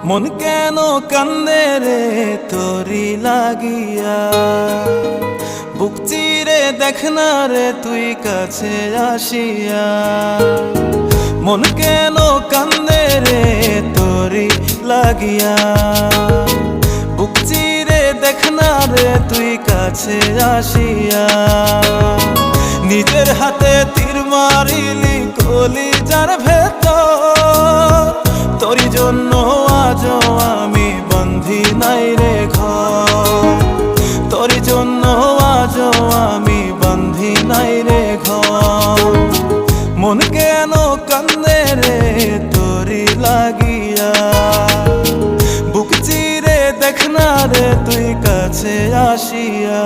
মন কেন কান্দে রে তোরি লাগিয়া, বুক চিরে দেখ না রে তুই কাছে আসিয়া। মন কেন কান্দে রে তোরি লাগিয়া, বুক চিরে দেখ না রে তুই কাছে আসিয়া। নিজের হাতে তীর মারিলি কলিজার ভেতর, তোরি জন্য আজও আমি বন্ধি নাই রে ঘর, তোরি জন্য আজও আমি বন্ধি নাই রে ঘর। মন কেন কান্দে রে তোরি লাগিয়া, বুক চিরে দেখ না রে তুই কাছে আসিয়া।